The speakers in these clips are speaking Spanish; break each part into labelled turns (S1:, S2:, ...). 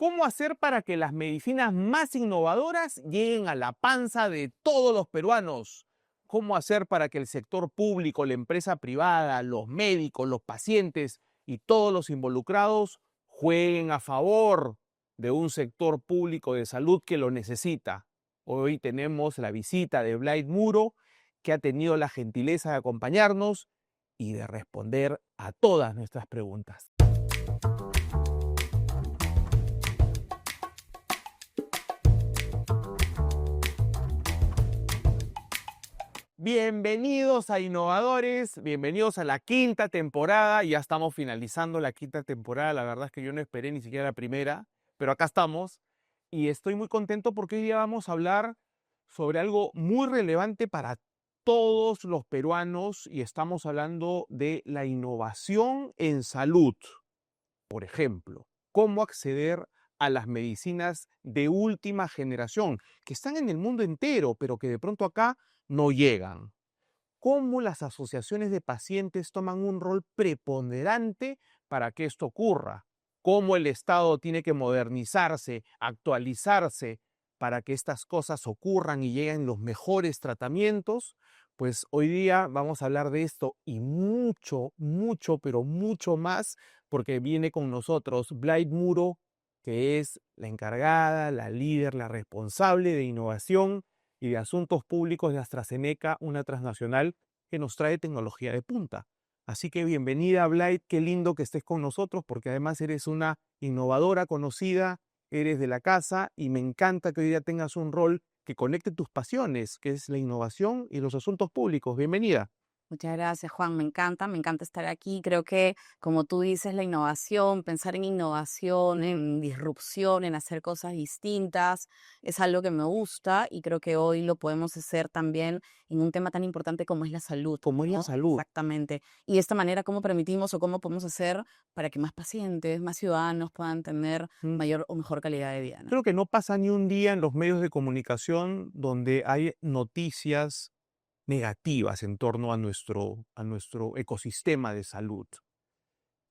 S1: ¿Cómo hacer para que las medicinas más innovadoras lleguen a la panza de todos los peruanos? ¿Cómo hacer para que el sector público, la empresa privada, los médicos, los pacientes y todos los involucrados jueguen a favor de un sector público de salud que lo necesita? Hoy tenemos la visita de Blade Muro, que ha tenido la gentileza de acompañarnos y de responder a todas nuestras preguntas. Bienvenidos a Innovadores, bienvenidos a la quinta temporada. Ya estamos finalizando la quinta temporada. La verdad es que yo no esperé ni siquiera la primera, pero acá estamos y estoy muy contento porque hoy día vamos a hablar sobre algo muy relevante para todos los peruanos y estamos hablando de la innovación en salud. Por ejemplo, cómo acceder a las medicinas de última generación, que están en el mundo entero, pero que de pronto acá no llegan. Cómo las asociaciones de pacientes toman un rol preponderante para que esto ocurra. Cómo el Estado tiene que modernizarse, actualizarse para que estas cosas ocurran y lleguen los mejores tratamientos. Pues hoy día vamos a hablar de esto y mucho, mucho, pero mucho más, porque viene con nosotros Blade Muro, que es la encargada, la líder, la responsable de innovación y de asuntos públicos de AstraZeneca, una transnacional que nos trae tecnología de punta. Así que bienvenida, Blade, qué lindo que estés con nosotros, porque además eres una innovadora conocida, eres de la casa y me encanta que hoy día tengas un rol que conecte tus pasiones, que es la innovación y los asuntos públicos. Bienvenida.
S2: Muchas gracias, Juan. Me encanta estar aquí. Creo que, como tú dices, la innovación, pensar en innovación, en disrupción, en hacer cosas distintas, es algo que me gusta y creo que hoy lo podemos hacer también en un tema tan importante como es la salud,
S1: Como es la
S2: ¿no?
S1: salud.
S2: Exactamente. Y de esta manera, ¿cómo permitimos o cómo podemos hacer para que más pacientes, más ciudadanos puedan tener
S1: Mm.
S2: mayor o mejor calidad de vida, ¿no?
S1: Creo que no pasa ni un día en los medios de comunicación donde hay noticias negativas en torno a nuestro ecosistema de salud.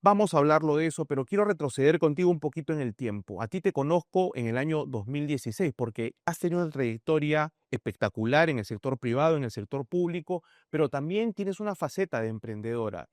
S1: Vamos a hablarlo de eso, pero quiero retroceder contigo un poquito en el tiempo. A ti te conozco en el año 2016 porque has tenido una trayectoria espectacular en el sector privado, en el sector público, pero también tienes una faceta de emprendedora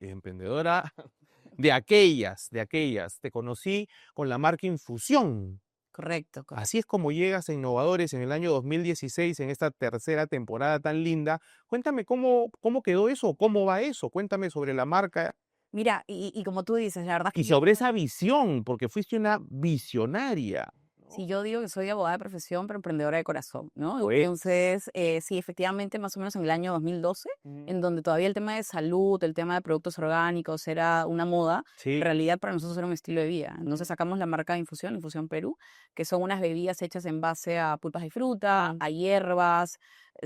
S1: de aquellas, de aquellas. Te conocí con la marca Infusión.
S2: Correcto, correcto.
S1: Así es como llegas a Innovadores en el año 2016, en esta tercera temporada tan linda. Cuéntame cómo quedó eso, cómo va eso. Cuéntame sobre la marca
S2: Mira, y como tú dices, la verdad es
S1: y
S2: que yo
S1: sobre esa visión, porque fuiste una visionaria,
S2: si
S1: ¿no?
S2: yo digo que soy abogada de profesión, pero emprendedora de corazón, ¿no?
S1: Pues,
S2: Entonces, sí, efectivamente, más o menos en el año 2012, en donde todavía el tema de salud, el tema de productos orgánicos era una moda, en
S1: sí,
S2: realidad para nosotros era un estilo de vida. Entonces sacamos la marca de Infusión, Infusión Perú, que son unas bebidas hechas en base a pulpas de fruta, a hierbas,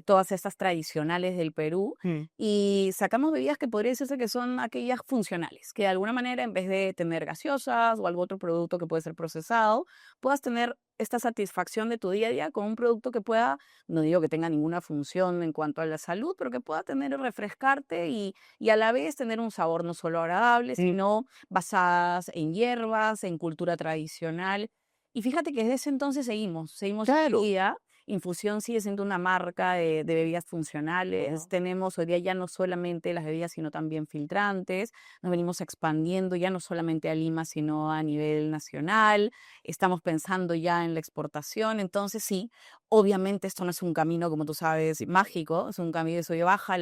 S2: todas estas tradicionales del Perú.
S1: mm,
S2: Y sacamos bebidas que podría decirse que son aquellas funcionales, que de alguna manera en vez de tener gaseosas o algún otro producto que puede ser procesado, puedas tener esta satisfacción de tu día a día con un producto que pueda, no digo que tenga ninguna función en cuanto a la salud, pero que pueda tener refrescarte y a la vez tener un sabor no solo agradable,
S1: mm,
S2: sino basadas en hierbas, en cultura tradicional. Y fíjate que desde ese entonces seguimos hoy
S1: claro.
S2: día. Infusión sigue siendo una marca de bebidas
S1: Ajá.
S2: funcionales. Tenemos hoy día ya no solamente las bebidas, sino también filtrantes. Nos venimos expandiendo ya no solamente a Lima, sino a nivel nacional. Estamos pensando ya en la exportación. Entonces, sí, obviamente esto no es un camino, como tú sabes, mágico, es un camino de sube y baja,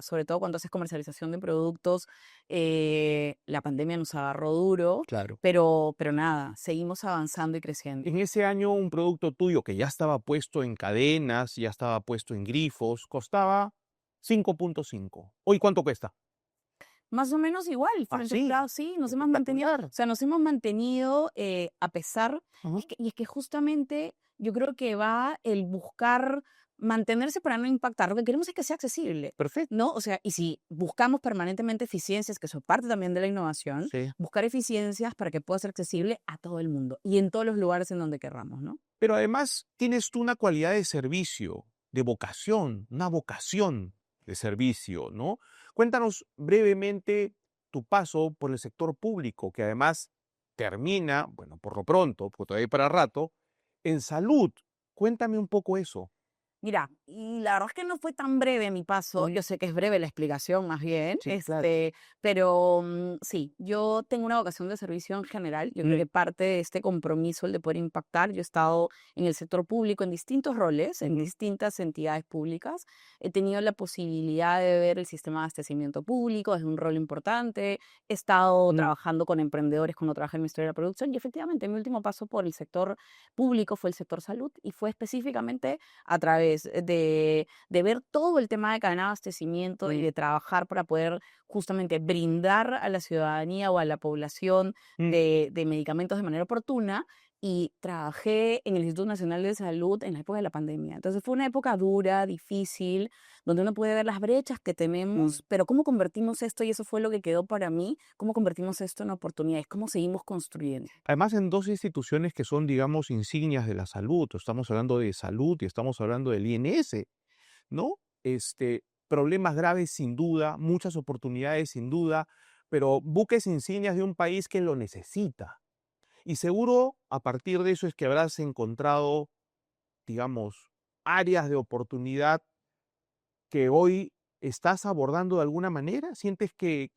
S2: sobre todo cuando haces comercialización de productos, la pandemia nos agarró duro,
S1: Claro.
S2: pero nada, seguimos avanzando y creciendo.
S1: En ese año, un producto tuyo que ya estaba puesto en cadenas, ya estaba puesto en grifos, costaba 5.5. ¿Hoy cuánto cuesta?
S2: Más o menos igual,
S1: Ah,
S2: frente a
S1: sí,
S2: Prado, sí, nos hemos mantenido, o
S1: espectacular.
S2: sea, nos hemos mantenido a pesar,
S1: Ajá.
S2: y es que justamente yo creo que va el buscar mantenerse para no impactar. Lo que queremos es que sea accesible,
S1: Perfecto.
S2: ¿no? O sea, y si buscamos permanentemente eficiencias, que son parte también de la innovación,
S1: Sí.
S2: buscar eficiencias para que pueda ser accesible a todo el mundo y en todos los lugares en donde querramos, ¿no?
S1: Pero además tienes tú una cualidad de servicio, de vocación, una vocación de servicio, ¿no? Cuéntanos brevemente tu paso por el sector público, que además termina, bueno, por lo pronto, porque todavía hay para rato, en salud. Cuéntame un poco eso.
S2: Mira, y la verdad es que no fue tan breve mi paso. Yo sé que es breve la explicación, más bien,
S1: Sí, claro.
S2: pero sí, yo tengo una vocación de servicio en general. Yo creo que parte de este compromiso, el de poder impactar, yo he estado en el sector público en distintos roles, en distintas entidades públicas. He tenido la posibilidad de ver el sistema de abastecimiento público, es un rol importante. He estado trabajando con emprendedores cuando trabajé en el Ministerio de la Producción y efectivamente mi último paso por el sector público fue el sector salud y fue específicamente a través de ver todo el tema de cadena de abastecimiento y de trabajar para poder justamente brindar a la ciudadanía o a la población de medicamentos de manera oportuna. Y trabajé en el Instituto Nacional de Salud en la época de la pandemia. Entonces fue una época dura, difícil, donde uno puede ver las brechas que tenemos, pero cómo convertimos esto, y eso fue lo que quedó para mí, cómo convertimos esto en oportunidades, cómo seguimos construyendo.
S1: Además, en dos instituciones que son, digamos, insignias de la salud. Estamos hablando de salud y estamos hablando del INS, ¿no? Problemas graves sin duda, muchas oportunidades sin duda, pero buques insignias de un país que lo necesita. Y seguro a partir de eso es que habrás encontrado, digamos, áreas de oportunidad que hoy estás abordando de alguna manera. ¿Sientes que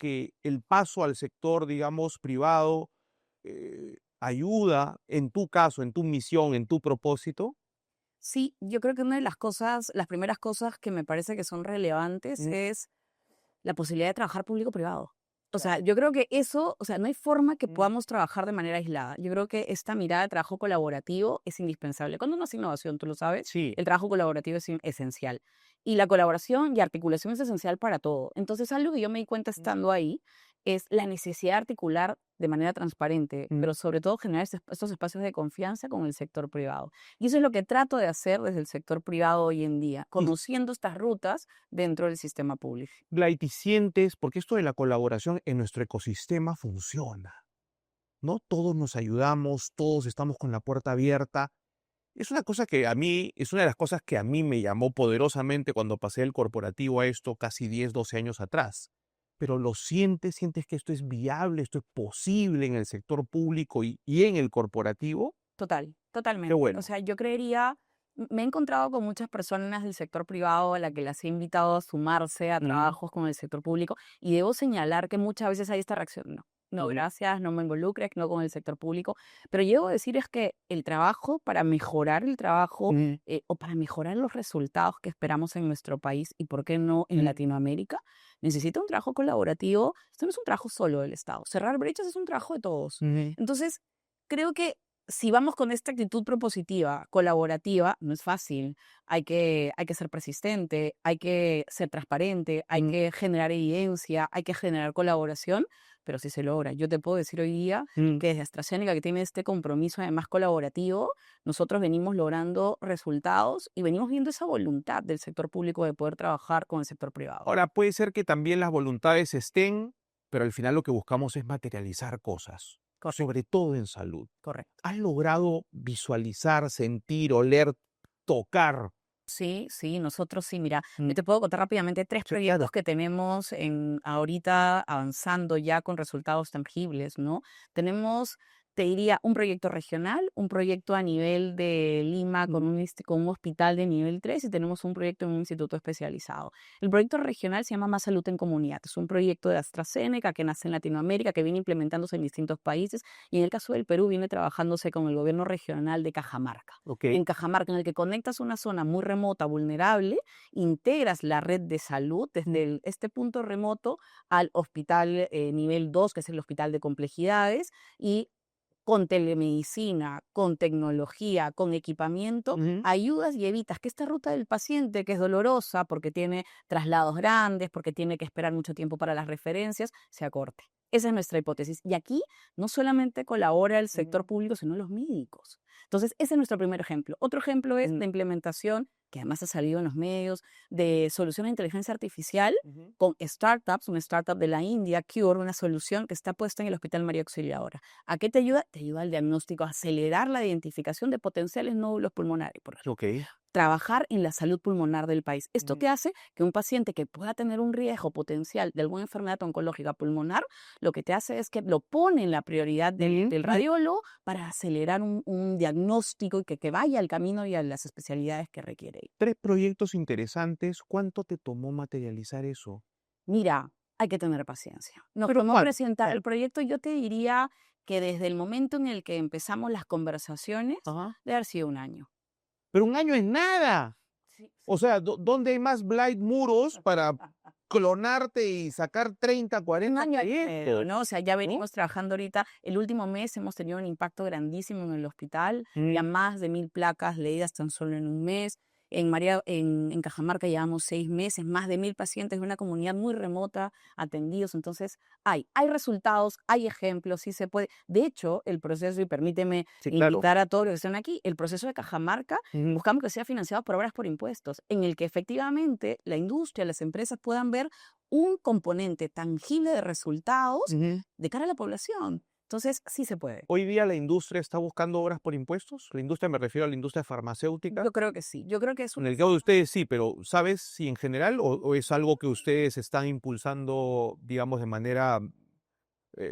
S1: el paso al sector, digamos, privado ayuda en tu caso, en tu misión, en tu propósito?
S2: Sí, yo creo que una de las cosas, las primeras cosas que me parece que son relevantes es la posibilidad de trabajar público-privado. O sea, yo creo que eso, o sea, no hay forma que podamos trabajar de manera aislada. Yo creo que esta mirada de trabajo colaborativo es indispensable. Cuando uno hace innovación, tú lo sabes,
S1: Sí.
S2: el trabajo colaborativo es esencial. Y la colaboración y articulación es esencial para todo. Entonces, algo que yo me di cuenta estando ahí es la necesidad de articular de manera transparente, pero sobre todo generar estos espacios de confianza con el sector privado. Y eso es lo que trato de hacer desde el sector privado hoy en día,
S1: Y
S2: conociendo estas rutas dentro del sistema público.
S1: Blay, sientes, porque esto de la colaboración en nuestro ecosistema funciona, ¿no? Todos nos ayudamos, todos estamos con la puerta abierta. Es una cosa que a mí, es una de las cosas que a mí me llamó poderosamente cuando pasé del corporativo a esto casi 10, 12 años atrás. Pero lo sientes que esto es viable, esto es posible en el sector público y en el corporativo. Qué
S2: Totalmente. O
S1: bueno.
S2: sea, yo creería, me he encontrado con muchas personas del sector privado a la que las he invitado a sumarse a trabajos con el sector público y debo señalar que muchas veces hay esta reacción, no, no, gracias, no me involucres, no con el sector público, pero yo debo decir es que el trabajo, para mejorar el trabajo o para mejorar los resultados que esperamos en nuestro país y por qué no en Latinoamérica, necesita un trabajo colaborativo. Esto no es un trabajo solo del Estado, cerrar brechas es un trabajo de todos. Entonces, creo que si vamos con esta actitud propositiva, colaborativa, no es fácil. Hay que ser persistente, hay que ser transparente, hay que generar evidencia, hay que generar colaboración, pero si se logra. Yo te puedo decir hoy día que desde AstraZeneca, que tiene este compromiso además colaborativo, nosotros venimos logrando resultados y venimos viendo esa voluntad del sector público de poder trabajar con el sector privado.
S1: Ahora, puede ser que también las voluntades estén, pero al final lo que buscamos es materializar cosas,
S2: Correcto,
S1: sobre todo en salud.
S2: correcto.
S1: ¿Has logrado visualizar, sentir, oler, tocar?
S2: Sí, sí, nosotros sí, mira, yo te puedo contar rápidamente 3
S1: Sí, claro.
S2: proyectos que tenemos ahorita avanzando ya con resultados tangibles, ¿no? Tenemos, te diría, un proyecto regional, un proyecto a nivel de Lima con un hospital de nivel 3 y tenemos un proyecto en un instituto especializado. El proyecto regional se llama Más Salud en Comunidad. Es un proyecto de AstraZeneca que nace en Latinoamérica, que viene implementándose en distintos países y en el caso del Perú viene trabajándose con el gobierno regional de Cajamarca.
S1: Ok.
S2: En Cajamarca, en el que conectas una zona muy remota, vulnerable, integras la red de salud desde este punto remoto al hospital nivel 2, que es el hospital de complejidades, y con telemedicina, con tecnología, con equipamiento, ayudas y evitas que esta ruta del paciente, que es dolorosa porque tiene traslados grandes, porque tiene que esperar mucho tiempo para las referencias, se acorte. Esa es nuestra hipótesis. Y aquí no solamente colabora el sector público, sino los médicos. Entonces, ese es nuestro primer ejemplo. Otro ejemplo es la implementación, que además ha salido en los medios, de soluciones de inteligencia artificial con startups, una startup de la India, Cure, una solución que está puesta en el Hospital María Auxiliadora. ¿A qué te ayuda? Te ayuda al diagnóstico, a acelerar la identificación de potenciales nódulos pulmonares, por ejemplo.
S1: Ok.
S2: trabajar en la salud pulmonar del país. ¿Esto qué hace? Que un paciente que pueda tener un riesgo potencial de alguna enfermedad oncológica pulmonar, lo que te hace es que lo pone en la prioridad del radiólogo para acelerar un diagnóstico y que vaya al camino y a las especialidades que requiere.
S1: 3 proyectos interesantes. ¿Cuánto te tomó materializar eso?
S2: Mira, hay que tener paciencia. Nos
S1: ¿Pero
S2: tomó
S1: cuánto?
S2: presentar el proyecto, yo te diría que desde el momento en el que empezamos las conversaciones,
S1: Ajá.
S2: debe haber sido un año.
S1: Pero 1 año es nada.
S2: Sí,
S1: O sea, ¿dónde hay más Blight Muros para clonarte y sacar 30,
S2: Un
S1: 40
S2: año y medio,
S1: proyectos?
S2: ¿no? O sea, ya
S1: ¿No?
S2: venimos trabajando ahorita. El último mes hemos tenido un impacto grandísimo en el hospital. Ya
S1: Mm.
S2: más de 1000 placas leídas tan solo en un mes. En Cajamarca llevamos 6 meses, más de 1000 pacientes de una comunidad muy remota atendidos. Entonces, hay resultados, hay ejemplos, sí se puede. De hecho, el proceso, y permíteme
S1: Sí, claro.
S2: invitar a todos los que están aquí, el proceso de Cajamarca,
S1: Ujú.
S2: buscamos que sea financiado por obras por impuestos, en el que efectivamente la industria, las empresas puedan ver un componente tangible de resultados
S1: Ujú.
S2: de cara a la población. Entonces, sí se puede.
S1: Hoy día la industria está buscando obras por impuestos. La industria, me refiero a la industria farmacéutica.
S2: Yo creo que sí. Yo creo que es
S1: En el caso de ustedes sí, pero ¿sabes si en general o es algo que ustedes están impulsando, digamos, de manera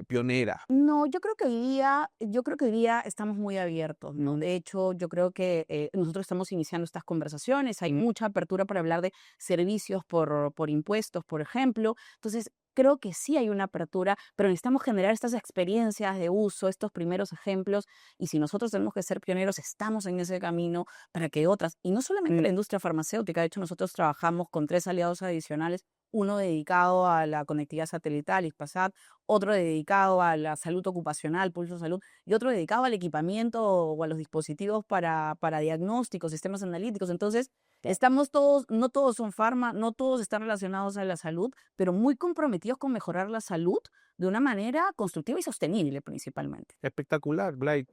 S1: pionera?
S2: No, yo creo que hoy día estamos muy abiertos, ¿no? De hecho, yo creo que nosotros estamos iniciando estas conversaciones, hay mucha apertura para hablar de servicios por impuestos, por ejemplo. Entonces, creo que sí hay una apertura, pero necesitamos generar estas experiencias de uso, estos primeros ejemplos, y si nosotros tenemos que ser pioneros, estamos en ese camino para que otras, y no solamente la industria farmacéutica, de hecho nosotros trabajamos con 3 aliados adicionales, uno dedicado a la conectividad satelital, Hispasat, otro dedicado a la salud ocupacional, Pulso Salud, y otro dedicado al equipamiento o a los dispositivos para diagnósticos, sistemas analíticos. Entonces, estamos todos, no todos son farma, no todos están relacionados a la salud, pero muy comprometidos con mejorar la salud de una manera constructiva y sostenible principalmente.
S1: Espectacular, Blight.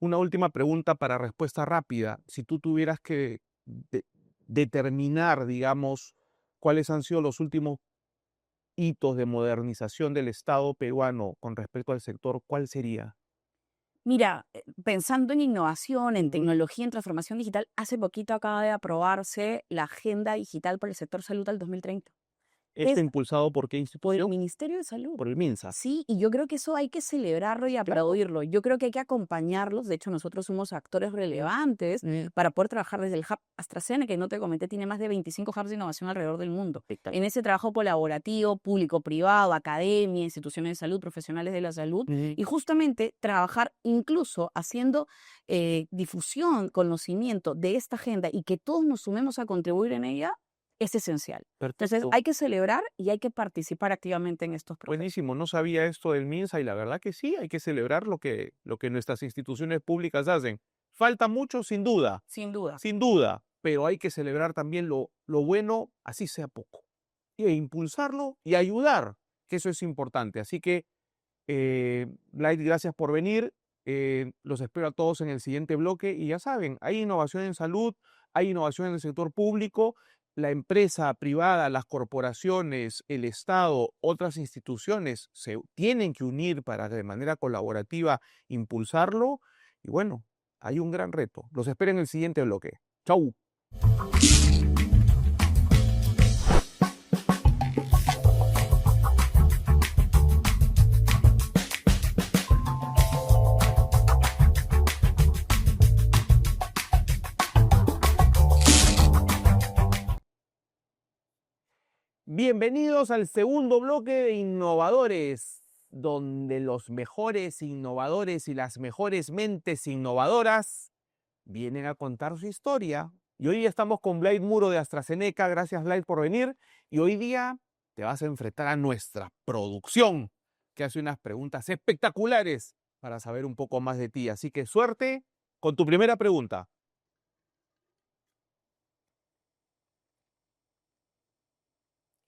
S1: Una última pregunta para respuesta rápida. Si tú tuvieras que determinar, digamos, cuáles han sido los últimos hitos de modernización del Estado peruano con respecto al sector, ¿cuál sería?
S2: Mira, pensando en innovación, en tecnología, en transformación digital, hace poquito acaba de aprobarse la Agenda Digital para el sector salud al 2030.
S1: ¿Esto impulsado por qué
S2: Por el
S1: institución?
S2: Ministerio de Salud.
S1: Por el MINSA.
S2: Sí, y yo creo que eso hay que celebrarlo y aplaudirlo. Yo creo que hay que acompañarlos. De hecho, nosotros somos actores relevantes para poder trabajar desde el Hub AstraZeneca, que no te comenté, tiene más de 25 hubs de innovación alrededor del mundo. En ese trabajo colaborativo, público-privado, academia, instituciones de salud, profesionales de la salud, y justamente trabajar incluso haciendo difusión, conocimiento de esta agenda y que todos nos sumemos a contribuir en ella, es esencial. Entonces,
S1: Perfecto.
S2: hay que celebrar y hay que participar activamente en estos procesos.
S1: Buenísimo, no sabía esto del MINSA y la verdad que sí, hay que celebrar lo que nuestras instituciones públicas hacen. Falta mucho,
S2: Sin duda.
S1: sin duda, pero hay que celebrar también lo bueno, así sea poco, y impulsarlo y ayudar, que eso es importante. Así que, Blight, gracias por venir. Los espero a todos en el siguiente bloque y ya saben, hay innovación en salud, hay innovación en el sector público. La empresa privada, las corporaciones, el Estado, otras instituciones se tienen que unir para de manera colaborativa impulsarlo. Y bueno, hay un gran reto. Los espero en el siguiente bloque. Chau. Bienvenidos al segundo bloque de Innovadores, donde los mejores innovadores y las mejores mentes innovadoras vienen a contar su historia. Y hoy día estamos con Blight Muro de AstraZeneca. Gracias, Blight, por venir. Y hoy día te vas a enfrentar a nuestra producción, que hace unas preguntas espectaculares para saber un poco más de ti. Así que suerte con tu primera pregunta.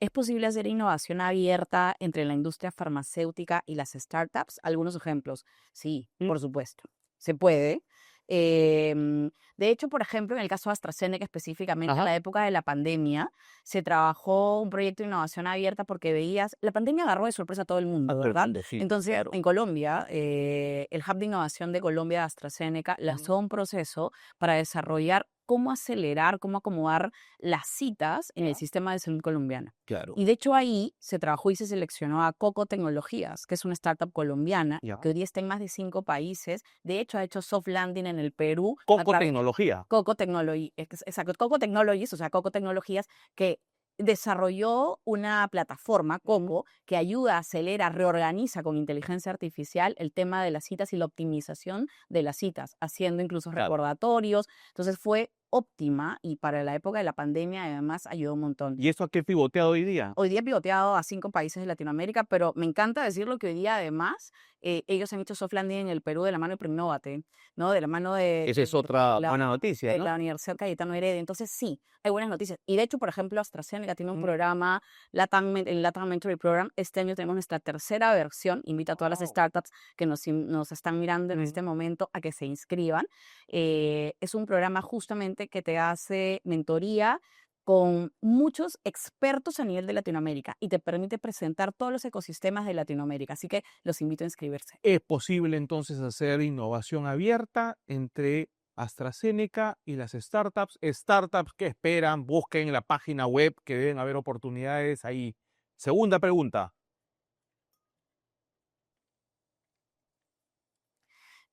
S2: ¿Es posible hacer innovación abierta entre la industria farmacéutica y las startups? Algunos ejemplos. Sí, por supuesto. Se puede. De hecho, por ejemplo, en el caso de AstraZeneca específicamente, en la época de la pandemia, se trabajó un proyecto de innovación abierta porque veías, la pandemia agarró de sorpresa a todo el mundo, ¿verdad?
S1: Sí,
S2: Entonces,
S1: claro.
S2: en Colombia, el Hub de Innovación de Colombia de AstraZeneca lanzó un proceso para desarrollar cómo acelerar, cómo acomodar las citas en el sistema de salud colombiano.
S1: Claro.
S2: Y de hecho ahí se trabajó y se seleccionó a Coco Tecnologías, que es una startup colombiana
S1: Ya.
S2: que hoy día está en más de 5 países. De hecho, ha hecho soft landing en el Perú.
S1: Coco Tecnología.
S2: Coco Technology, exacto, Coco Technologies, o sea, Coco Tecnologías, que desarrolló una plataforma, Coco, que ayuda, acelera, reorganiza con inteligencia artificial el tema de las citas y la optimización de las citas, haciendo incluso
S1: Claro.
S2: recordatorios. Entonces fue óptima y para la época de la pandemia además ayudó un montón.
S1: ¿Y eso a qué pivotea hoy día?
S2: Hoy día he pivoteado a 5 países de Latinoamérica, pero me encanta decirlo que hoy día además ellos han hecho soft landing en el Perú de la mano de Preinnovate, ¿no? De la mano de
S1: Esa es otra
S2: la,
S1: buena noticia, ¿no?
S2: la Universidad Cayetano Heredia. Entonces sí, hay buenas noticias. Y de hecho, por ejemplo, AstraZeneca tiene un
S1: Mm.
S2: programa, el Latam Mentoring Program. Este año tenemos nuestra tercera versión. Invito a todas las
S1: Wow.
S2: startups que nos están mirando en este momento a que se inscriban. Es un programa justamente que te hace mentoría con muchos expertos a nivel de Latinoamérica y te permite presentar todos los ecosistemas de Latinoamérica. Así que los invito a inscribirse.
S1: ¿Es posible entonces hacer innovación abierta entre AstraZeneca y las startups? Startups que esperan, busquen en la página web que deben haber oportunidades ahí. Segunda pregunta.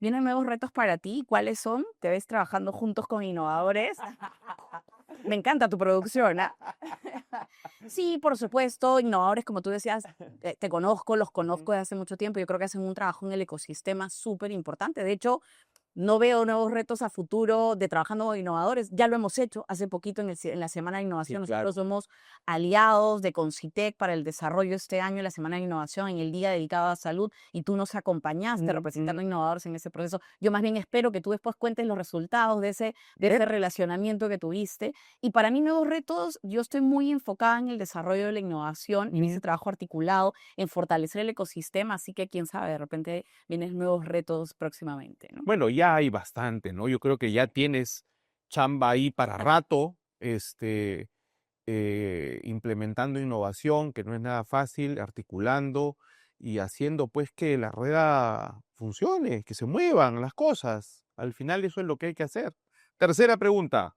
S2: ¿Vienen nuevos retos para ti? ¿Cuáles son? ¿Te ves trabajando juntos con innovadores? Me encanta tu producción. ¿Ah? Sí, por supuesto, innovadores, como tú decías, te conozco, los conozco desde hace mucho tiempo. Yo creo que hacen un trabajo en el ecosistema súper importante. De hecho, no veo nuevos retos a futuro de trabajando con innovadores. Ya lo hemos hecho hace poquito en la Semana de Innovación.
S1: Sí, claro.
S2: Nosotros somos aliados de Concitec para el desarrollo este año, la Semana de Innovación, en el día dedicado a salud, y tú nos acompañaste representando innovadores en ese proceso. Yo más bien espero que tú después cuentes los resultados de ese relacionamiento que tuviste. Y para mí, nuevos retos, yo estoy muy enfocada en el desarrollo de la innovación, en ese trabajo articulado, en fortalecer el ecosistema. Así que, quién sabe, de repente vienen nuevos retos próximamente, ¿no?
S1: Bueno, ya hay bastante, ¿no? Yo creo que ya tienes chamba ahí para rato, implementando innovación, que no es nada fácil, articulando y haciendo pues que la rueda funcione, que se muevan las cosas. Al final eso es lo que hay que hacer. Tercera pregunta.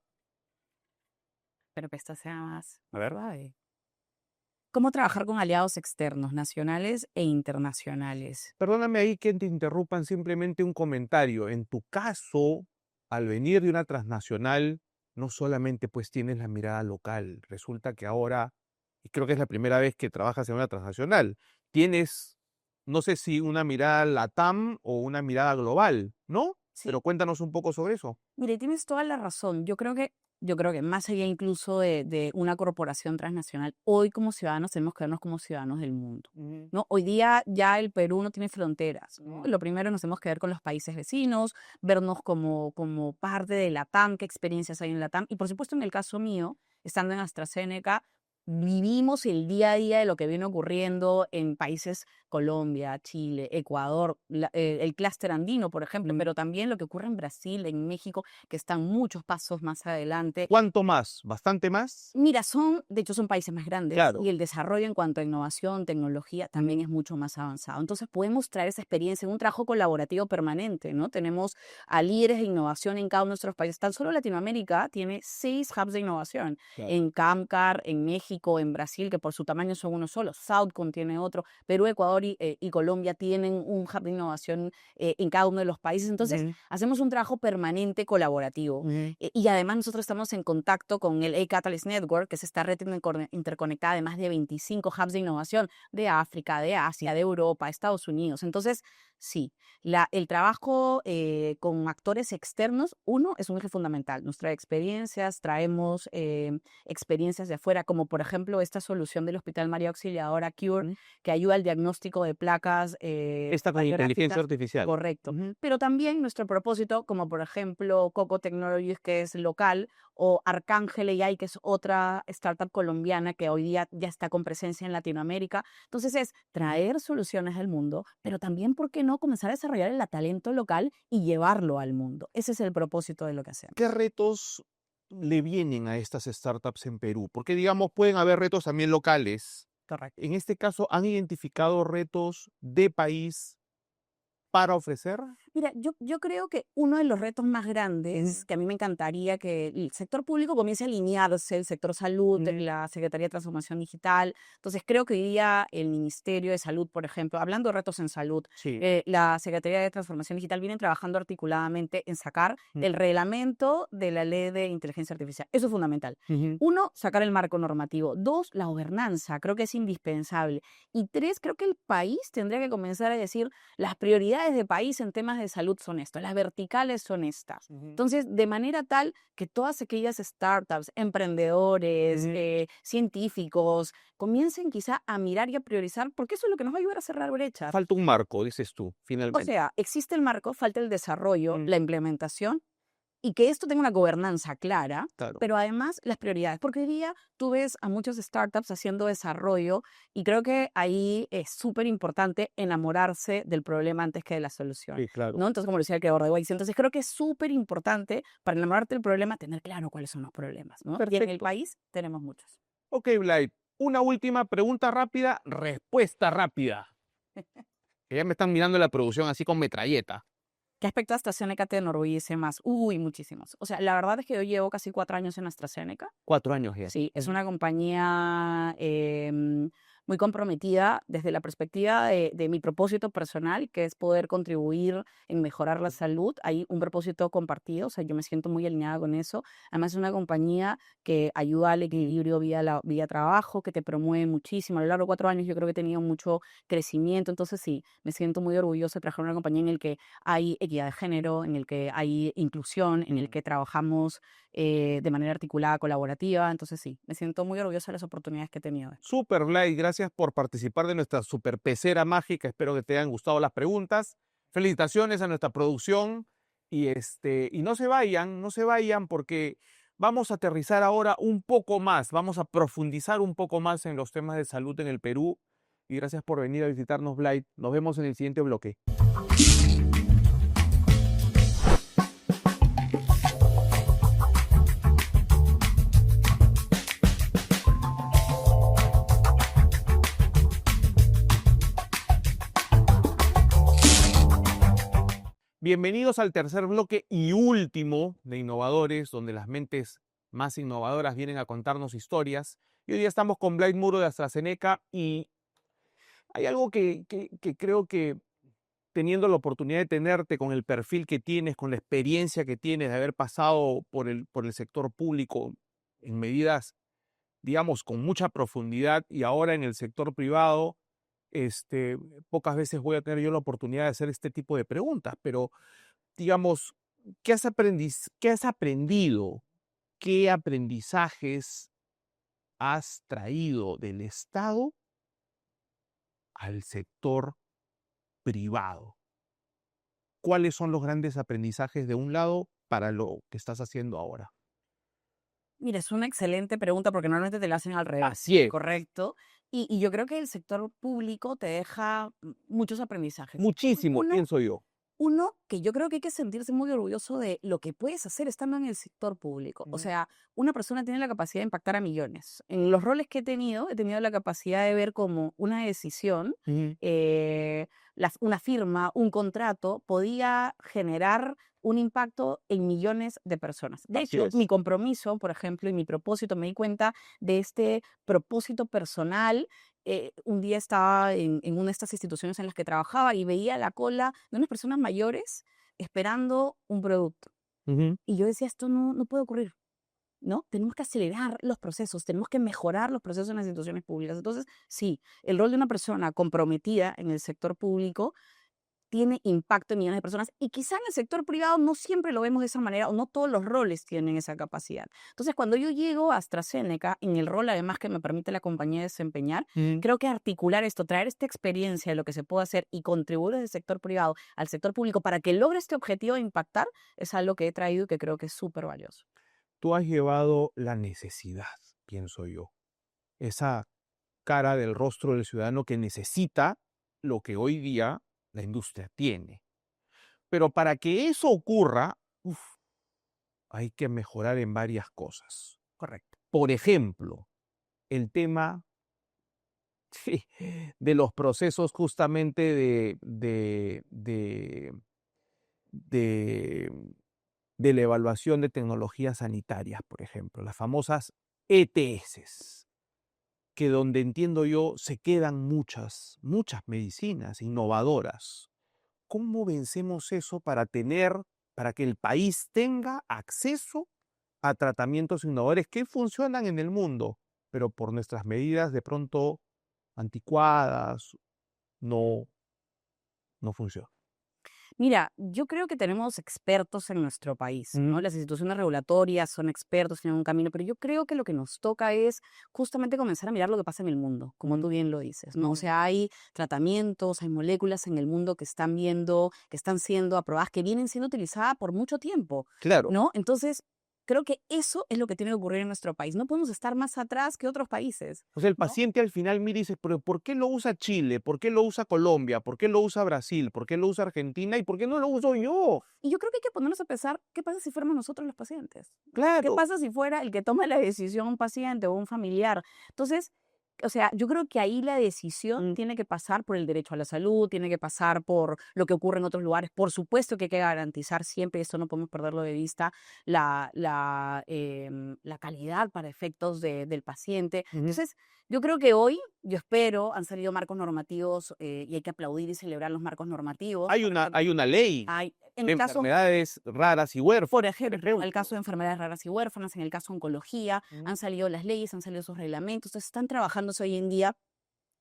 S2: Pero que esta sea más
S1: A ver.
S2: suave. ¿Cómo trabajar con aliados externos, nacionales e internacionales?
S1: Perdóname ahí que te interrumpan, simplemente un comentario. En tu caso, al venir de una transnacional, no solamente pues tienes la mirada local, resulta que ahora, y creo que es la primera vez que trabajas en una transnacional, tienes, no sé si una mirada LATAM o una mirada global, ¿no?
S2: Sí.
S1: Pero cuéntanos un poco sobre eso.
S2: Mire, tienes toda la razón. Yo creo que más allá incluso de una corporación transnacional, hoy como ciudadanos tenemos que vernos como ciudadanos del mundo, ¿no? Hoy día ya el Perú no tiene fronteras, ¿no? Lo primero nos tenemos que ver con los países vecinos, vernos como parte de LATAM, qué experiencias hay en LATAM. Y por supuesto, en el caso mío, estando en AstraZeneca, vivimos el día a día de lo que viene ocurriendo en países Colombia, Chile, Ecuador, el clúster andino, por ejemplo, pero también lo que ocurre en Brasil, en México, que están muchos pasos más adelante.
S1: ¿Cuánto más? ¿Bastante más?
S2: Mira, de hecho son países más grandes
S1: Claro.
S2: y el desarrollo en cuanto a innovación, tecnología, también es mucho más avanzado. Entonces podemos traer esa experiencia en un trabajo colaborativo permanente, ¿no? Tenemos a líderes de innovación en cada uno de nuestros países. Tan solo Latinoamérica tiene 6 hubs de innovación.
S1: Claro.
S2: En Camcar, en México, en Brasil, que por su tamaño son uno solo. Southcon tiene otro. Perú, Ecuador y Colombia tienen un hub de innovación en cada uno de los países. Entonces hacemos un trabajo permanente colaborativo. Y además nosotros estamos en contacto con el A-Catalyst Network, que es esta red interconectada de más de 25 hubs de innovación de África, de Asia, de Europa, Estados Unidos. Entonces, sí, el trabajo con actores externos, uno, es un eje fundamental. Nos trae experiencias, traemos experiencias de afuera, como por ejemplo esta solución del Hospital María Auxiliadora Cure, que ayuda al diagnóstico de placas.
S1: Esta con inteligencia artificial.
S2: Correcto. Pero también nuestro propósito, como por ejemplo Coco Technologies, que es local, o Arcángel AI, que es otra startup colombiana que hoy día ya está con presencia en Latinoamérica. Entonces es traer soluciones al mundo, pero también, ¿por qué no comenzar a desarrollar el talento local y llevarlo al mundo? Ese es el propósito de lo que hacemos.
S1: ¿Qué retos le vienen a estas startups en Perú? Porque, digamos, pueden haber retos también locales.
S2: Correcto.
S1: En este caso, ¿han identificado retos de país para ofrecer?
S2: Mira, yo creo que uno de los retos más grandes, que a mí me encantaría que el sector público comience a alinearse, el sector salud, la Secretaría de Transformación Digital. Entonces, creo que hoy día el Ministerio de Salud, por ejemplo, hablando de retos en salud,
S1: Sí.
S2: la Secretaría de Transformación Digital viene trabajando articuladamente en sacar
S1: Mm.
S2: el reglamento de la ley de inteligencia artificial. Eso es fundamental.
S1: Ujú.
S2: Uno, sacar el marco normativo. Dos, la gobernanza. Creo que es indispensable. Y tres, creo que el país tendría que comenzar a decir las prioridades de país en temas de salud son esto, las verticales son estas.
S1: Ujú.
S2: Entonces, de manera tal que todas aquellas startups, emprendedores, científicos, comiencen quizá a mirar y a priorizar, porque eso es lo que nos va a ayudar a cerrar brechas.
S1: Falta un marco, dices tú,
S2: O
S1: finalmente.
S2: sea, existe el marco, falta el desarrollo,
S1: Mm.
S2: la implementación y que esto tenga una gobernanza clara,
S1: Claro.
S2: pero además las prioridades. Porque hoy día tú ves a muchos startups haciendo desarrollo y creo que ahí es súper importante enamorarse del problema antes que de la solución,
S1: Sí, claro.
S2: ¿no? Entonces, como decía el creador de Wise, entonces creo que es súper importante para enamorarte del problema tener claro cuáles son los problemas, ¿no? Y en el
S1: Perfecto.
S2: país tenemos muchos.
S1: Ok, Blay, una última pregunta rápida, respuesta rápida. Que ya me están mirando la producción así con metralleta.
S2: ¿Qué aspecto de AstraZeneca te enorgullece más? Uy, muchísimos. O sea, la verdad es que yo llevo casi 4 años en AstraZeneca.
S1: 4 años ya.
S2: Sí, es una compañía muy comprometida desde la perspectiva de mi propósito personal, que es poder contribuir en mejorar la salud. Hay un propósito compartido, o sea, yo me siento muy alineada con eso. Además, es una compañía que ayuda al equilibrio vía trabajo, que te promueve muchísimo. A lo largo de 4 años yo creo que he tenido mucho crecimiento, entonces sí, me siento muy orgullosa de trabajar en una compañía en la que hay equidad de género, en el que hay inclusión, en el que trabajamos de manera articulada, colaborativa. Entonces sí, me siento muy orgullosa de las oportunidades que he tenido.
S1: Super, Blay, gracias por participar de nuestra super pecera mágica. Espero que te hayan gustado las preguntas. Felicitaciones a nuestra producción y no se vayan porque vamos a aterrizar ahora un poco más, vamos a profundizar un poco más en los temas de salud en el Perú. Y gracias por venir a visitarnos, Blay. Nos vemos en el siguiente bloque. Bienvenidos al tercer bloque y último de Innovadores, donde las mentes más innovadoras vienen a contarnos historias. Y hoy día estamos con Blay Muro de AstraZeneca y hay algo que creo que teniendo la oportunidad de tenerte con el perfil que tienes, con la experiencia que tienes de haber pasado por el sector público en medidas, digamos, con mucha profundidad y ahora en el sector privado, pocas veces voy a tener yo la oportunidad de hacer este tipo de preguntas, pero digamos, qué has aprendido? ¿Qué aprendizajes has traído del Estado al sector privado? ¿Cuáles son los grandes aprendizajes de un lado para lo que estás haciendo ahora?
S2: Mira, es una excelente pregunta porque normalmente te la hacen al revés,
S1: Así es,
S2: ¿correcto? Y yo creo que el sector público te deja muchos aprendizajes.
S1: muchísimo,
S2: Uno,
S1: pienso yo.
S2: Uno, que yo creo que hay que sentirse muy orgulloso de lo que puedes hacer estando en el sector público. O
S1: Ujú,
S2: sea, una persona tiene la capacidad de impactar a millones. En los roles que he tenido la capacidad de ver cómo una decisión,
S1: ujú,
S2: una firma, un contrato, podía generar un impacto en millones de personas. De
S1: así
S2: hecho, mi
S1: es.
S2: compromiso, por ejemplo, y mi propósito, me di cuenta de este propósito personal. Un día estaba en una de estas instituciones en las que trabajaba y veía la cola de unas personas mayores esperando un producto.
S1: Ujú.
S2: Y yo decía, esto no puede ocurrir, ¿no? Tenemos que acelerar los procesos, tenemos que mejorar los procesos en las instituciones públicas. Entonces, sí, el rol de una persona comprometida en el sector público tiene impacto en millones de personas y quizá en el sector privado no siempre lo vemos de esa manera o no todos los roles tienen esa capacidad. Entonces, cuando yo llego a AstraZeneca, en el rol además que me permite la compañía desempeñar,
S1: Ujú.
S2: creo que articular esto, traer esta experiencia de lo que se puede hacer y contribuir desde el sector privado al sector público para que logre este objetivo de impactar es algo que he traído y que creo que es súper valioso.
S1: Tú has llevado la necesidad, pienso yo, esa cara del rostro del ciudadano que necesita lo que hoy día la industria tiene. Pero para que eso ocurra, hay que mejorar en varias cosas.
S2: Correcto.
S1: Por ejemplo, el tema sí, de los procesos justamente de, de la evaluación de tecnologías sanitarias, por ejemplo, las famosas ETS, que donde entiendo yo se quedan muchas medicinas innovadoras. ¿Cómo vencemos eso para que el país tenga acceso a tratamientos innovadores que funcionan en el mundo, pero por nuestras medidas de pronto anticuadas no, no funcionan?
S2: Mira, yo creo que tenemos expertos en nuestro país, ¿no? Las instituciones regulatorias son expertos, tienen un camino, pero yo creo que lo que nos toca es justamente comenzar a mirar lo que pasa en el mundo, como tú bien lo dices, ¿no? O sea, hay tratamientos, hay moléculas en el mundo que están viendo, que están siendo aprobadas, que vienen siendo utilizadas por mucho tiempo,
S1: Claro.
S2: ¿no? Entonces, creo que eso es lo que tiene que ocurrir en nuestro país. No podemos estar más atrás que otros países,
S1: O sea, el
S2: ¿no?
S1: paciente al final mira y dice, pero ¿por qué lo usa Chile? ¿Por qué lo usa Colombia? ¿Por qué lo usa Brasil? ¿Por qué lo usa Argentina? ¿Y por qué no lo uso yo?
S2: Y yo creo que hay que ponernos a pensar, ¿qué pasa si fuéramos nosotros los pacientes? ¿Qué
S1: Claro.
S2: pasa si fuera el que toma la decisión un paciente o un familiar? Entonces, o sea, yo creo que ahí la decisión tiene que pasar por el derecho a la salud, tiene que pasar por lo que ocurre en otros lugares. Por supuesto que hay que garantizar siempre, y esto no podemos perderlo de vista, la calidad para efectos del paciente.
S1: Ujú.
S2: Entonces, yo creo que hoy, yo espero, han salido marcos normativos y hay que aplaudir y celebrar los marcos normativos. Por
S1: Hay
S2: ejemplo,
S1: una ley
S2: hay, en
S1: de
S2: el caso
S1: enfermedades raras y huérfanas,
S2: por
S1: por
S2: ejemplo, en el
S1: ejemplo.
S2: caso de enfermedades raras y huérfanas, en el caso de oncología, han salido las leyes, han salido sus reglamentos, entonces están trabajándose hoy en día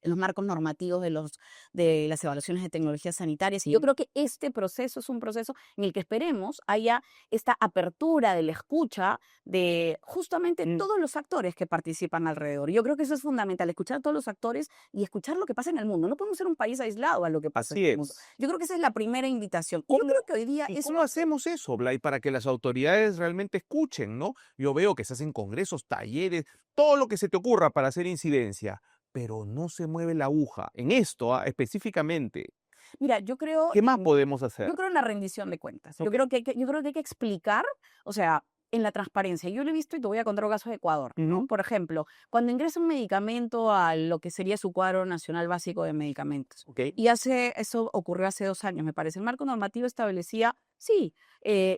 S2: en los marcos normativos de las evaluaciones de tecnologías sanitarias. Y yo creo que este proceso es un proceso en el que esperemos haya esta apertura de la escucha de justamente todos los actores que participan alrededor. Yo creo que eso es fundamental, escuchar a todos los actores y escuchar lo que pasa en el mundo. No podemos ser un país aislado a lo que pasa en
S1: Así
S2: el mundo.
S1: es.
S2: Yo creo que esa es la primera invitación. Y yo creo que hoy día
S1: ¿Y
S2: eso
S1: cómo hacemos eso, Blay, para que las autoridades realmente escuchen, ¿no? Yo veo que se hacen congresos, talleres, todo lo que se te ocurra para hacer incidencia, pero no se mueve la aguja. En esto, específicamente,
S2: mira, yo creo
S1: ¿qué más podemos
S2: yo
S1: hacer?
S2: creo en la rendición de cuentas.
S1: Ok.
S2: Yo creo que hay que explicar, o sea, en la transparencia. Yo lo he visto y te voy a contar un caso de Ecuador, ¿no?
S1: Ujú.
S2: Por ejemplo, cuando ingresa un medicamento a lo que sería su cuadro nacional básico de medicamentos.
S1: Ok.
S2: Y eso ocurrió hace 2 años, me parece. El marco normativo establecía, sí,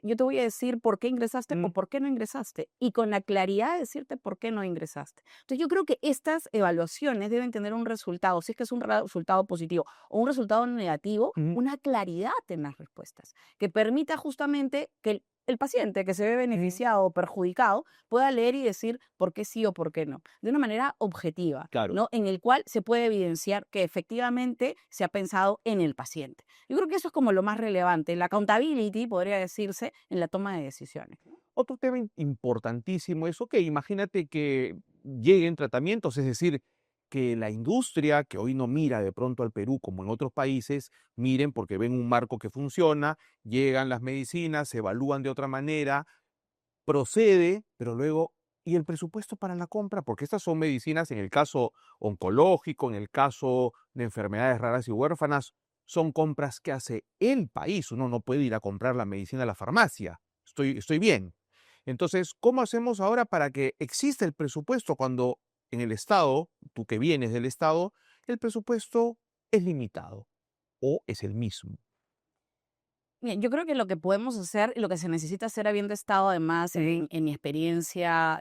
S2: yo te voy a decir por qué ingresaste o por qué no ingresaste. Y con la claridad de decirte por qué no ingresaste. Entonces yo creo que estas evaluaciones deben tener un resultado, si es que es un resultado positivo o un resultado negativo,
S1: Ujú.
S2: una claridad en las respuestas, que permita justamente que el paciente que se ve beneficiado o perjudicado pueda leer y decir por qué sí o por qué no, de una manera objetiva,
S1: Claro.
S2: ¿no? En el cual se puede evidenciar que efectivamente se ha pensado en el paciente. Yo creo que eso es como lo más relevante, la accountability, podría decirse, en la toma de decisiones.
S1: Otro tema importantísimo es, ok, imagínate que lleguen tratamientos, es decir, que la industria, que hoy no mira de pronto al Perú como en otros países, miren porque ven un marco que funciona, llegan las medicinas, se evalúan de otra manera, procede, pero luego, ¿y el presupuesto para la compra? Porque estas son medicinas, en el caso oncológico, en el caso de enfermedades raras y huérfanas, son compras que hace el país. Uno no puede ir a comprar la medicina a la farmacia. Estoy bien. Entonces, ¿cómo hacemos ahora para que exista el presupuesto cuando en el Estado, tú que vienes del Estado, el presupuesto es limitado o es el mismo?
S2: Bien, yo creo que lo que podemos hacer y lo que se necesita hacer habiendo estado además en mi experiencia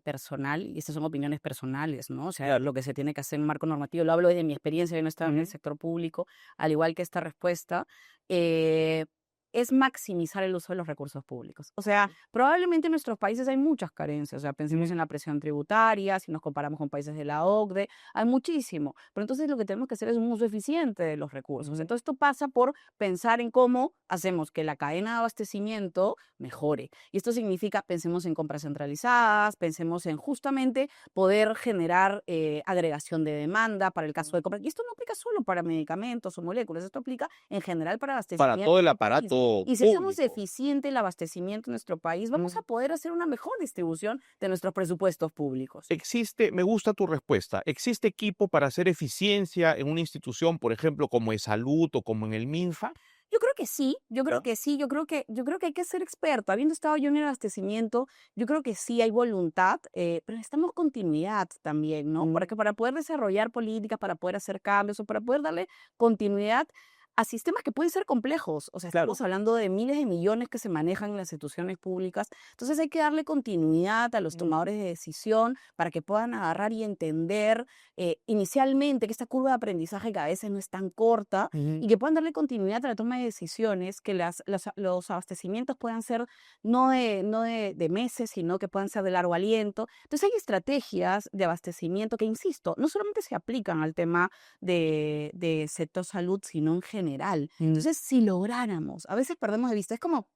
S2: personal, y estas son opiniones personales, ¿no? O sea, lo que se tiene que hacer en un marco normativo, lo hablo de mi experiencia, yo no estaba en el sector público, al igual que esta respuesta, eh, es maximizar el uso de los recursos públicos. O sea, probablemente en nuestros países hay muchas carencias, o sea, pensemos en la presión tributaria, si nos comparamos con países de la OCDE, hay muchísimo, pero entonces lo que tenemos que hacer es un uso eficiente de los recursos. Entonces esto pasa por pensar en cómo hacemos que la cadena de abastecimiento mejore. Y esto significa, pensemos en compras centralizadas, pensemos en justamente poder generar agregación de demanda para el caso de compras. Y esto no aplica solo para medicamentos o moléculas, esto aplica en general para
S1: Para
S2: abastecimiento
S1: todo el
S2: del país.
S1: aparato
S2: Y si hacemos
S1: público.
S2: eficiente el abastecimiento en nuestro país, vamos a poder hacer una mejor distribución de nuestros presupuestos públicos.
S1: Me gusta tu respuesta, ¿existe equipo para hacer eficiencia en una institución, por ejemplo, como es salud o como en el MINFA?
S2: Yo creo que sí, yo creo
S1: ¿Ya?
S2: que sí, yo creo que hay que ser experto. Habiendo estado yo en el abastecimiento, yo creo que sí hay voluntad, pero necesitamos continuidad también, ¿no? Porque para poder desarrollar políticas, para poder hacer cambios o para poder darle continuidad a sistemas que pueden ser complejos. O sea,
S1: Claro.
S2: estamos hablando de miles de millones que se manejan en las instituciones públicas. Entonces hay que darle continuidad a los tomadores de decisión para que puedan agarrar y entender inicialmente que esta curva de aprendizaje que a veces no es tan corta
S1: Ujú.
S2: y que puedan darle continuidad a la toma de decisiones, que los abastecimientos puedan ser no de meses, sino que puedan ser de largo aliento. Entonces hay estrategias de abastecimiento que, insisto, no solamente se aplican al tema de sector salud, sino en general.
S1: Mm.
S2: Entonces, si lográramos, a veces perdemos de vista, es como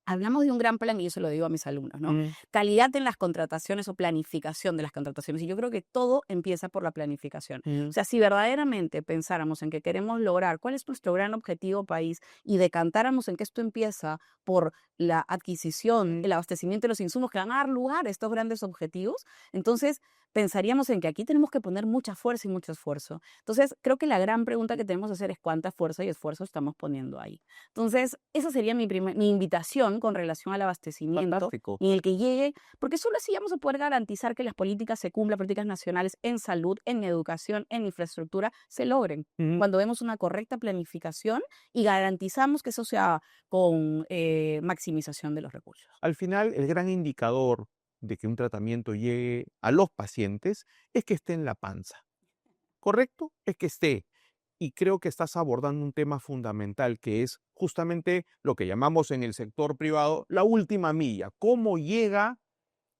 S2: hablamos de un gran plan y yo se lo digo a mis alumnos, ¿no?
S1: Mm.
S2: Calidad en las contrataciones o planificación de las contrataciones. Y yo creo que todo empieza por la planificación. O
S1: Mm.
S2: sea, si verdaderamente pensáramos en que queremos lograr cuál es nuestro gran objetivo país y decantáramos en que esto empieza por la adquisición, el abastecimiento de los insumos que van a dar lugar a estos grandes objetivos, entonces pensaríamos en que aquí tenemos que poner mucha fuerza y mucho esfuerzo. Entonces, creo que la gran pregunta que tenemos que hacer es cuánta fuerza y esfuerzo estamos poniendo ahí. Entonces, esa sería mi invitación con relación al abastecimiento
S1: Fantástico.
S2: y en el que llegue, porque solo así vamos a poder garantizar que las políticas se cumplan, políticas nacionales en salud, en educación, en infraestructura, se logren.
S1: Ujú.
S2: Cuando vemos una correcta planificación y garantizamos que eso sea con maximización de los recursos.
S1: Al final, el gran indicador de que un tratamiento llegue a los pacientes es que esté en la panza, ¿correcto? Es que esté. Y creo que estás abordando un tema fundamental, que es justamente lo que llamamos en el sector privado la última milla. ¿Cómo llega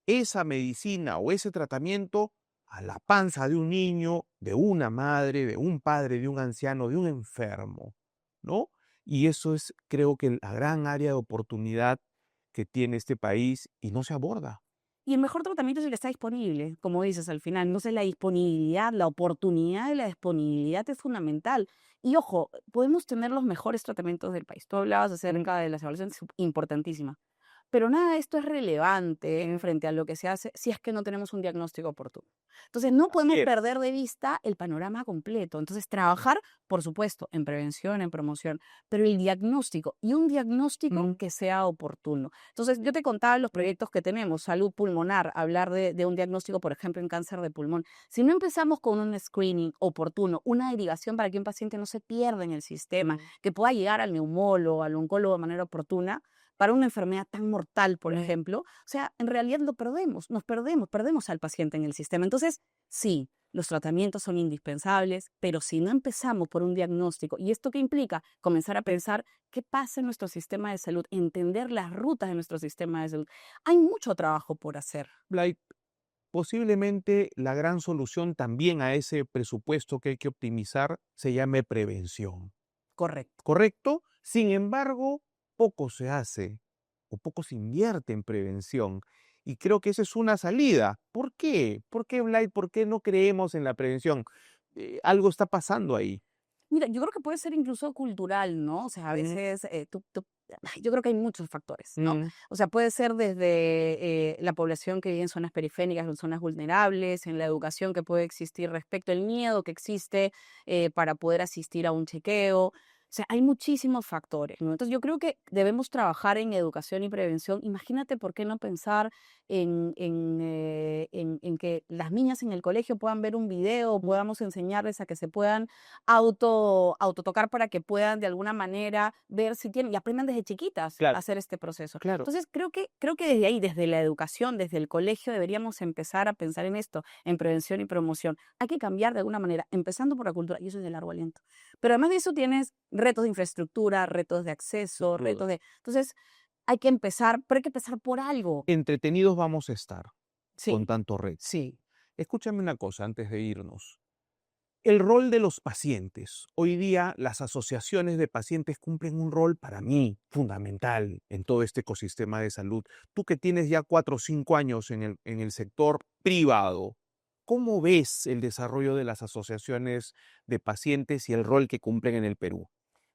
S1: esa medicina o ese tratamiento a la panza de un niño, de una madre, de un padre, de un anciano, de un enfermo? ¿No? Y eso es, creo que, la gran área de oportunidad que tiene este país y no se aborda.
S2: Y el mejor tratamiento es el que está disponible, como dices al final. Entonces, la disponibilidad, la oportunidad de la disponibilidad es fundamental. Y ojo, podemos tener los mejores tratamientos del país. Tú hablabas acerca de las evaluaciones, importantísimas. Pero nada de esto es relevante en frente a lo que se hace si es que no tenemos un diagnóstico oportuno. Entonces, no
S1: Así
S2: podemos
S1: es.
S2: perder de vista el panorama completo. Entonces, trabajar, por supuesto, en prevención, en promoción, pero el diagnóstico y un diagnóstico
S1: Mm.
S2: que sea oportuno. Entonces, yo te contaba los proyectos que tenemos, salud pulmonar, hablar de un diagnóstico, por ejemplo, en cáncer de pulmón. Si no empezamos con un screening oportuno, una derivación para que un paciente no se pierda en el sistema, que pueda llegar al neumólogo, al oncólogo de manera oportuna, para una enfermedad tan mortal, por ejemplo, o sea, en realidad lo perdemos, perdemos al paciente en el sistema. Entonces, sí, los tratamientos son indispensables, pero si no empezamos por un diagnóstico, ¿y esto qué implica? Comenzar a pensar qué pasa en nuestro sistema de salud, entender las rutas de nuestro sistema de salud. Hay mucho trabajo por hacer.
S1: Blay, posiblemente la gran solución también a ese presupuesto que hay que optimizar se llame prevención.
S2: Correcto.
S1: ¿Correcto? Sin embargo, poco se hace o poco se invierte en prevención. Y creo que esa es una salida. ¿Por qué? ¿Por qué, Blay? ¿Por qué no creemos en la prevención? Algo está pasando ahí.
S2: Mira, yo creo que puede ser incluso cultural, ¿no? O sea, a
S1: Mm.
S2: veces yo creo que hay muchos factores, ¿no?
S1: Mm.
S2: O sea, puede ser desde la población que vive en zonas periféricas, en zonas vulnerables, en la educación que puede existir respecto al miedo que existe para poder asistir a un chequeo. O sea, hay muchísimos factores, ¿no? Entonces, yo creo que debemos trabajar en educación y prevención. Imagínate por qué no pensar en que las niñas en el colegio puedan ver un video, podamos enseñarles a que se puedan autotocar para que puedan de alguna manera ver si tienen y aprendan desde chiquitas a
S1: Claro,
S2: hacer este proceso.
S1: claro.
S2: Entonces, creo que desde ahí, desde la educación, desde el colegio, deberíamos empezar a pensar en esto, en prevención y promoción. Hay que cambiar de alguna manera, empezando por la cultura, y eso es de largo aliento. Pero además de eso tienes retos de infraestructura, retos de acceso,
S1: Sin duda.
S2: retos de... Entonces, hay que empezar, pero hay que empezar por algo.
S1: Entretenidos vamos a estar con
S2: Sí,
S1: tanto reto.
S2: sí.
S1: Escúchame una cosa antes de irnos. El rol de los pacientes. Hoy día las asociaciones de pacientes cumplen un rol para mí fundamental en todo este ecosistema de salud. Tú que tienes ya 4 o 5 años en el sector privado, ¿cómo ves el desarrollo de las asociaciones de pacientes y el rol que cumplen en el Perú?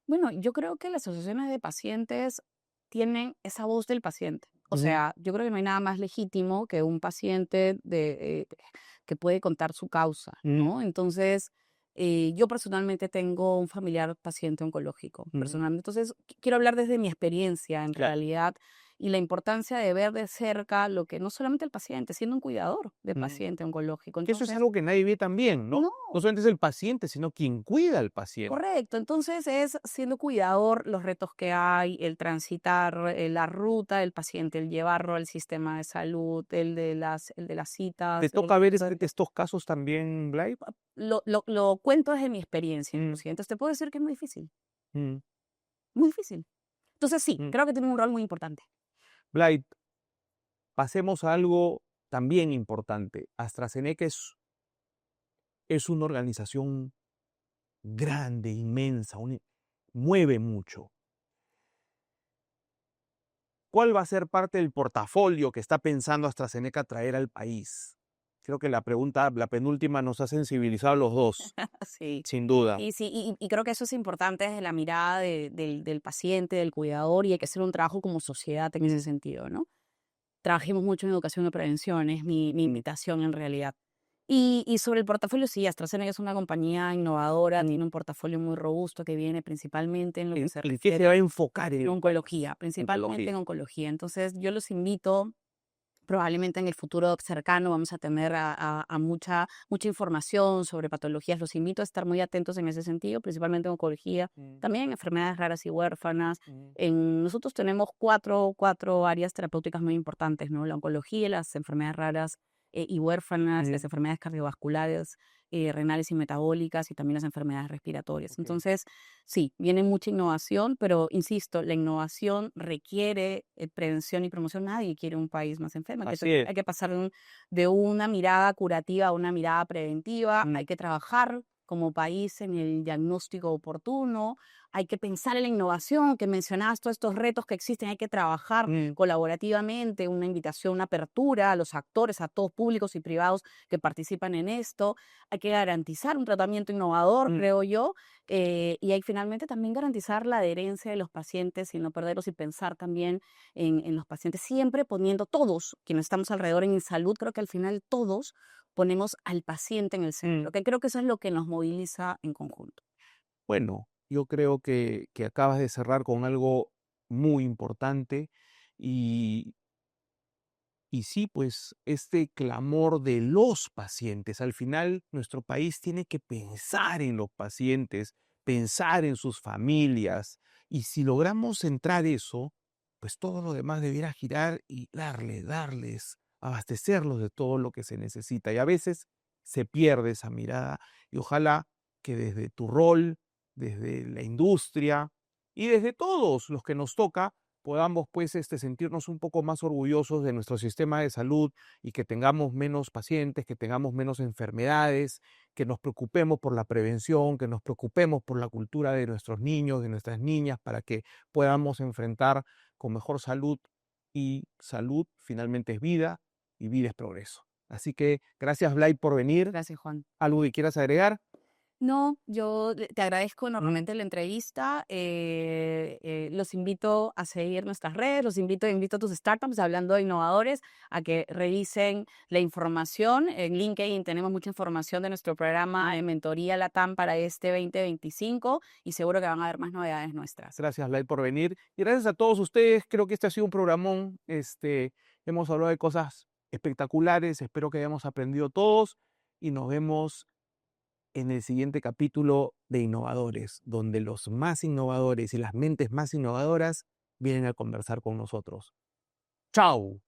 S2: Bueno, yo creo que las asociaciones de pacientes tienen esa voz del paciente. O
S1: Ujú.
S2: sea, yo creo que no hay nada más legítimo que un paciente que puede contar su causa,
S1: Mm.
S2: ¿no? Entonces, yo personalmente tengo un familiar paciente oncológico,
S1: Ujú.
S2: personalmente. Entonces, quiero hablar desde mi experiencia, en
S1: Claro.
S2: realidad, y la importancia de ver de cerca lo que no solamente el paciente, siendo un cuidador del
S1: Mm.
S2: paciente oncológico.
S1: Que eso es
S2: Entonces,
S1: algo que nadie ve también, ¿no?
S2: no,
S1: No solamente es el paciente, sino quien cuida al paciente.
S2: correcto. Entonces es siendo cuidador los retos que hay, el transitar la ruta del paciente, el llevarlo al sistema de salud, el de las
S1: ¿Te
S2: citas.
S1: toca ver estos casos también, Blay?
S2: Lo cuento desde mi experiencia,
S1: Mm,
S2: inclusive. Entonces te puedo decir que es muy difícil,
S1: mm,
S2: muy difícil. Entonces sí,
S1: mm.
S2: creo que tiene un rol muy importante.
S1: Blay, pasemos a algo también importante. AstraZeneca es una organización grande, inmensa, mueve mucho. ¿Cuál va a ser parte del portafolio que está pensando AstraZeneca traer al país? Creo que la penúltima, nos ha sensibilizado a los dos,
S2: Sí.
S1: sin duda.
S2: Y sí, y creo que eso es importante desde la mirada del paciente, del cuidador, y hay que hacer un trabajo como sociedad en ese sentido, ¿no? Trabajemos mucho en educación y prevención, es mi invitación en realidad. Y sobre el portafolio, sí, AstraZeneca es una compañía innovadora, tiene un portafolio muy robusto que viene principalmente en lo que se
S1: ¿En qué se va
S2: refiere
S1: a enfocar
S2: en
S1: en
S2: oncología, principalmente en
S1: oncología?
S2: oncología. Entonces, yo los invito. Probablemente en el futuro cercano vamos a tener a mucha información sobre patologías. Los invito a estar muy atentos en ese sentido, principalmente en oncología,
S1: Mm,
S2: también en enfermedades raras y huérfanas.
S1: mm,
S2: Nosotros tenemos cuatro áreas terapéuticas muy importantes, ¿no? La oncología, las enfermedades raras y huérfanas, las
S1: mm,
S2: enfermedades cardiovasculares, renales y metabólicas, y también las enfermedades respiratorias.
S1: ok.
S2: Entonces, sí, viene mucha innovación, pero insisto, la innovación requiere prevención y promoción. Nadie quiere un país más enfermo.
S1: Así es.
S2: Hay que pasar de una mirada curativa a una mirada preventiva.
S1: Mm,
S2: Hay que trabajar como país en el diagnóstico oportuno. Hay que pensar en la innovación, que mencionabas todos estos retos que existen. Hay que trabajar
S1: mm,
S2: colaborativamente, una invitación, una apertura a los actores, a todos públicos y privados que participan en esto. Hay que garantizar un tratamiento innovador,
S1: mm.
S2: creo yo, y hay finalmente también garantizar la adherencia de los pacientes y no perderlos, y pensar también en los pacientes, siempre poniendo todos quienes estamos alrededor en salud. Creo que al final todos ponemos al paciente en el
S1: Mm.
S2: centro, que creo que eso es lo que nos moviliza en conjunto.
S1: Bueno, yo creo que acabas de cerrar con algo muy importante y, y sí, pues este clamor de los pacientes. Al final, nuestro país tiene que pensar en los pacientes, pensar en sus familias. Y si logramos centrar eso, pues todo lo demás debiera girar y darles, abastecerlos de todo lo que se necesita. Y a veces se pierde esa mirada. Y ojalá que desde tu rol, desde la industria y desde todos los que nos toca, podamos pues sentirnos un poco más orgullosos de nuestro sistema de salud y que tengamos menos pacientes, que tengamos menos enfermedades, que nos preocupemos por la prevención, que nos preocupemos por la cultura de nuestros niños, de nuestras niñas, para que podamos enfrentar con mejor salud, y salud finalmente es vida y vida es progreso. Así que gracias, Blay, por venir.
S2: Gracias, Juan.
S1: ¿Algo que quieras agregar?
S2: No, yo te agradezco enormemente la entrevista. Los invito a seguir nuestras redes, invito a tus startups, hablando de innovadores, a que revisen la información. En LinkedIn tenemos mucha información de nuestro programa de mentoría LATAM para este 2025, y seguro que van a haber más novedades nuestras.
S1: Gracias, Blay, por venir. Y gracias a todos ustedes. Creo que este ha sido un programón. Hemos hablado de cosas espectaculares. Espero que hayamos aprendido todos. Y nos vemos en el siguiente capítulo de Innovadores, donde los más innovadores y las mentes más innovadoras vienen a conversar con nosotros. ¡Chao!